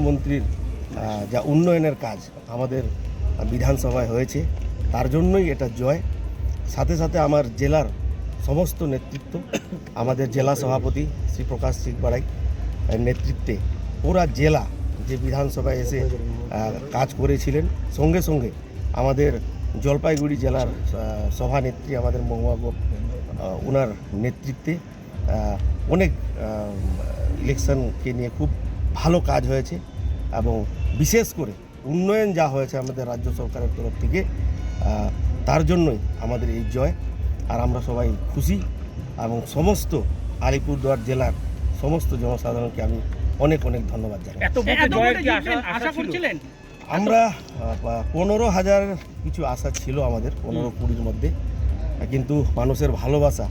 মুখ্যমন্ত্রীর যা উন্নয়নের কাজ আমাদের বিধানসভায় হয়েছে, তার জন্যই এটা জয়। সাথে সাথে আমার জেলার সমস্ত নেতৃত্ব, আমাদের জেলা সভাপতি শ্রী প্রকাশ সিংবাড়াই নেতৃত্বে পুরা জেলা যে বিধানসভায় এসে কাজ করেছিলেন, সঙ্গে সঙ্গে আমাদের জলপাইগুড়ি জেলার সভানেত্রী আমাদের মহুয়া গোপ ওনার নেতৃত্বে অনেক ইলেকশনকে নিয়ে খুব ভালো কাজ হয়েছে এবং বিশেষ করে উন্নয়ন যা হয়েছে আমাদের রাজ্য সরকারের তরফ থেকে, তার জন্যই আমাদের এই জয়। আর আমরা সবাই খুশি এবং সমস্ত আলিপুরদুয়ার জেলার সমস্ত জনসাধারণকে আমি অনেক অনেক ধন্যবাদ জানাই। আমরা 15,000 কিছু আশা ছিল আমাদের 15-20-র মধ্যে, কিন্তু মানুষের ভালোবাসা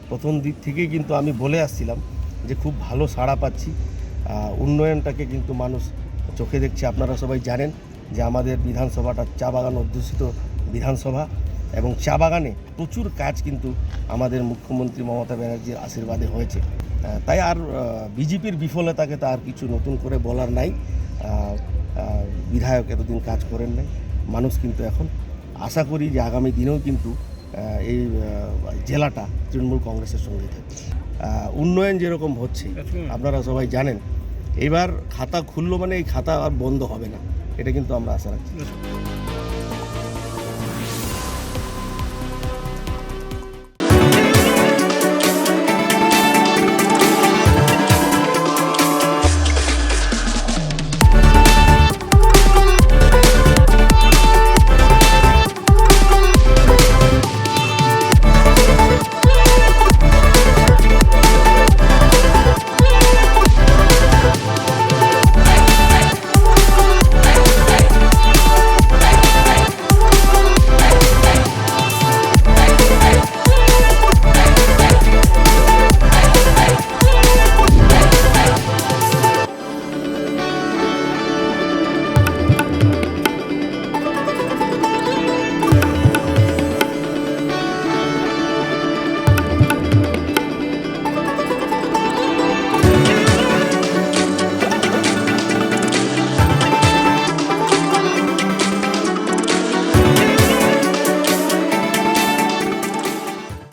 প্রথম দিক থেকেই কিন্তু আমি বলে আসছিলাম যে খুব ভালো সাড়া পাচ্ছি। উন্নয়নটাকে কিন্তু মানুষ চোখে দেখছে। আপনারা সবাই জানেন যে আমাদের বিধানসভাটা চা বাগান অধ্যুষিত বিধানসভা এবং চা বাগানে প্রচুর কাজ কিন্তু আমাদের মুখ্যমন্ত্রী মমতা ব্যানার্জির আশীর্বাদে হয়েছে। তাই আর বিজেপির বিফলতাকে তো আর কিছু নতুন করে বলার নাই। বিধায়ক এতদিন কাজ করেন নাই, মানুষ কিন্তু এখন আশা করি যে আগামী দিনেও কিন্তু এই জেলাটা তৃণমূল কংগ্রেসের সঙ্গে থাকবে। উন্নয়ন যেরকম হচ্ছে আপনারা সবাই জানেন, এবার খাতা খুললো মানে এই খাতা আর বন্ধ হবে না, এটা কিন্তু আমরা আশা রাখছি।